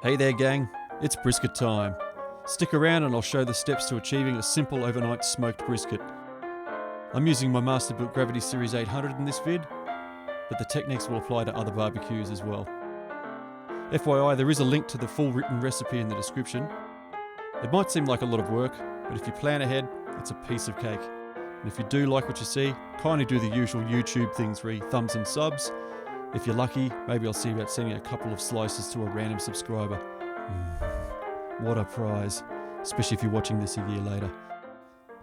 Hey there gang, it's brisket time. Stick around and I'll show the steps to achieving a simple overnight smoked brisket. I'm using my Masterbuilt Gravity Series 800 in this vid, but the techniques will apply to other barbecues as well. FYI, there is a link to the full written recipe in the description. It might seem like a lot of work, but if you plan ahead, it's a piece of cake. And if you do like what you see, kindly do the usual YouTube things re thumbs and subs. If you're lucky, maybe I'll see about sending a couple of slices to a random subscriber. What a prize, especially if you're watching this a year later.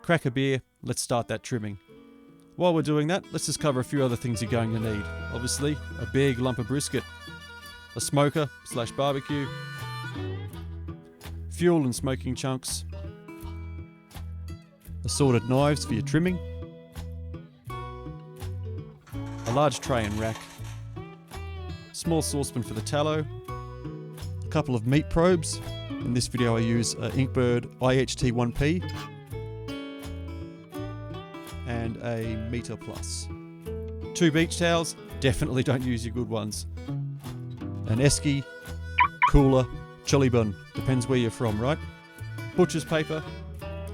Crack a beer, let's start that trimming. While we're doing that, let's just cover a few other things you're going to need. Obviously, a big lump of brisket, a smoker / barbecue, fuel and smoking chunks, assorted knives for your trimming, a large tray and rack, small saucepan for the tallow, a couple of meat probes. In this video I use a Inkbird IHT 1P and a Meter Plus. 2 beach towels, definitely don't use your good ones. An Esky, cooler, chili bun, depends where you're from, right? Butcher's paper,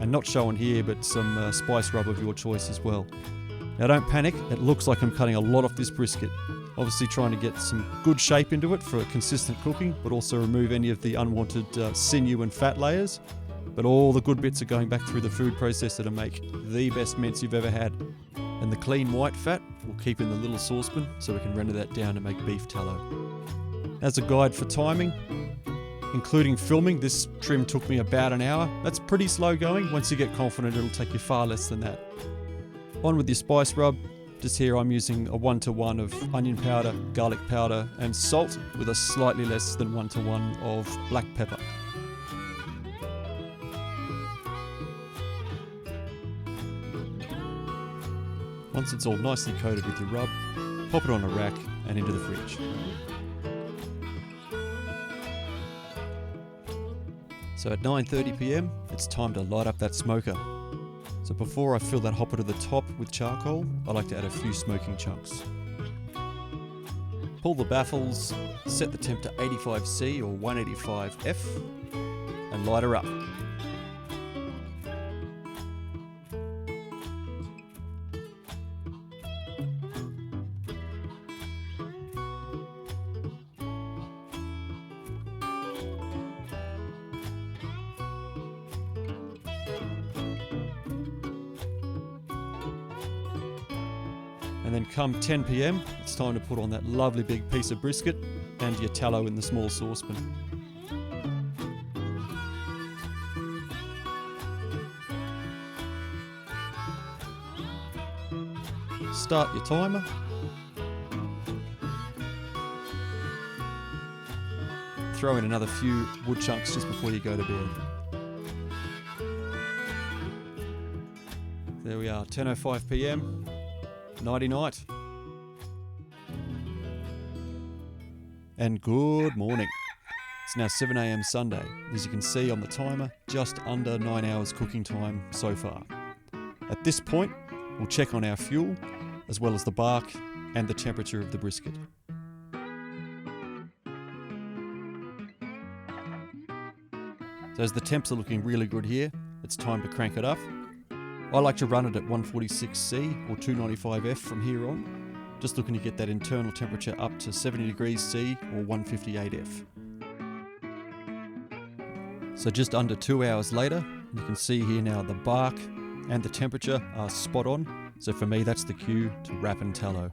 and not shown here but some spice rub of your choice as well. Now don't panic, it looks like I'm cutting a lot off this brisket. Obviously trying to get some good shape into it for consistent cooking, but also remove any of the unwanted sinew and fat layers. But all the good bits are going back through the food processor to make the best mince you've ever had. And the clean white fat we'll keep in the little saucepan so we can render that down to make beef tallow. As a guide for timing, including filming, this trim took me about an hour. That's pretty slow going. Once you get confident, it'll take you far less than that. On with your spice rub. Just here I'm using a 1-to-1 of onion powder, garlic powder and salt with a slightly less than 1-to-1 of black pepper. Once it's all nicely coated with your rub, pop it on a rack and into the fridge. So at 9:30 PM, it's time to light up that smoker. So before I fill that hopper to the top with charcoal, I like to add a few smoking chunks. Pull the baffles, set the temp to 85C or 185F, and light her up. And then come 10 PM, it's time to put on that lovely big piece of brisket and your tallow in the small saucepan. Start your timer. Throw in another few wood chunks just before you go to bed. There we are, 10:05 PM. Nighty night. And good morning. It's now 7 AM Sunday. As you can see on the timer, just under 9 hours cooking time so far. At this point, we'll check on our fuel, as well as the bark and the temperature of the brisket. So as the temps are looking really good here, it's time to crank it up. I like to run it at 146C or 295F from here on, just looking to get that internal temperature up to 70 degrees C or 158F. So just under 2 hours later, you can see here now the bark and the temperature are spot on. So for me, that's the cue to wrap and tallow.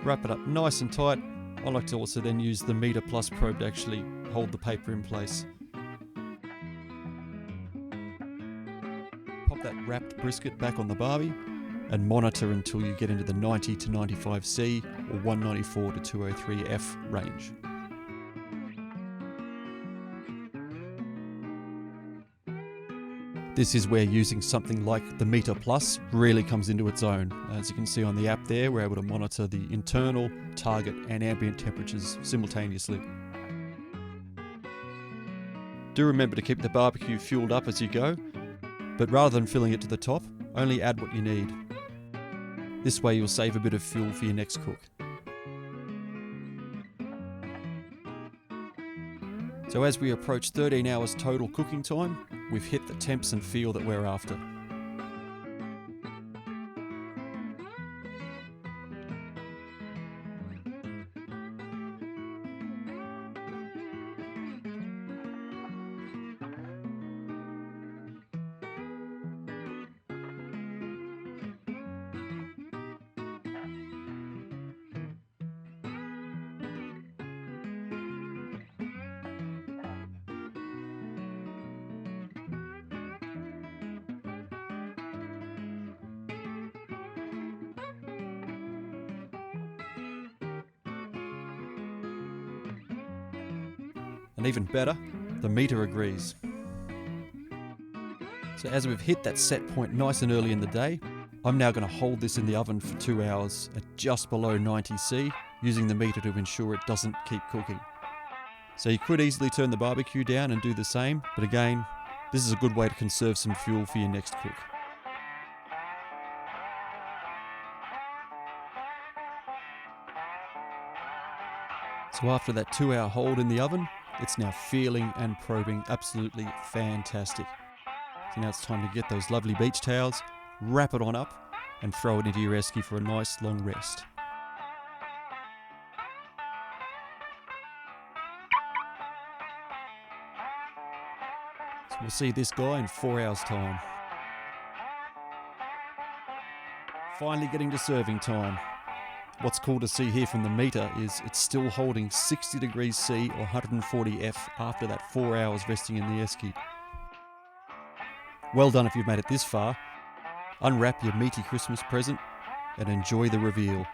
Wrap it up nice and tight. I like to also then use the Meter Plus probe to actually hold the paper in place. Pop that wrapped brisket back on the barbie and monitor until you get into the 90 to 95C or 194 to 203F range. This is where using something like the Meter Plus really comes into its own. As you can see on the app there, we're able to monitor the internal, target and ambient temperatures simultaneously. Do remember to keep the barbecue fueled up as you go, but rather than filling it to the top, only add what you need. This way you'll save a bit of fuel for your next cook. So as we approach 13 hours total cooking time, we've hit the temps and feel that we're after. And even better, the meter agrees. So as we've hit that set point nice and early in the day, I'm now going to hold this in the oven for 2 hours at just below 90°, using the meter to ensure it doesn't keep cooking. So you could easily turn the barbecue down and do the same, but again, this is a good way to conserve some fuel for your next cook. So after that 2-hour hold in the oven, it's now feeling and probing absolutely fantastic. So now it's time to get those lovely beach towels, wrap it on up, and throw it into your esky for a nice long rest. So we'll see this guy in 4 hours' time. Finally getting to serving time. What's cool to see here from the meter is it's still holding 60 degrees C or 140 F after that 4 hours resting in the esky. Well done if you've made it this far. Unwrap your meaty Christmas present and enjoy the reveal.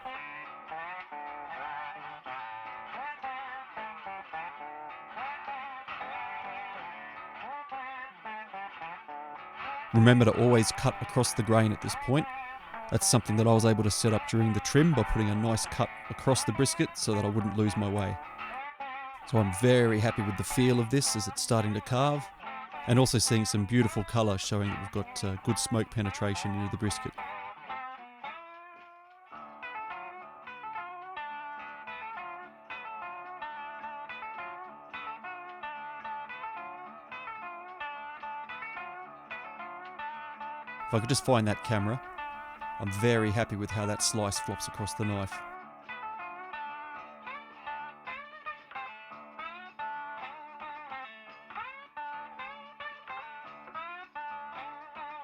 Remember to always cut across the grain at this point. That's something that I was able to set up during the trim by putting a nice cut across the brisket so that I wouldn't lose my way. So I'm very happy with the feel of this as it's starting to carve, and also seeing some beautiful colour showing that we've got good smoke penetration into the brisket. If I could just find that camera, I'm very happy with how that slice flops across the knife.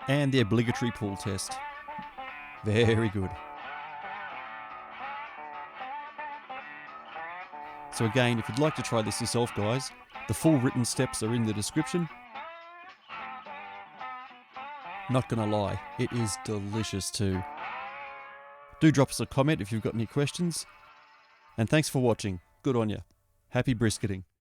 And the obligatory pull test. Very good. So again, if you'd like to try this yourself, guys, the full written steps are in the description. Not gonna lie, it is delicious too. Do drop us a comment if you've got any questions. And thanks for watching. Good on you. Happy brisketing.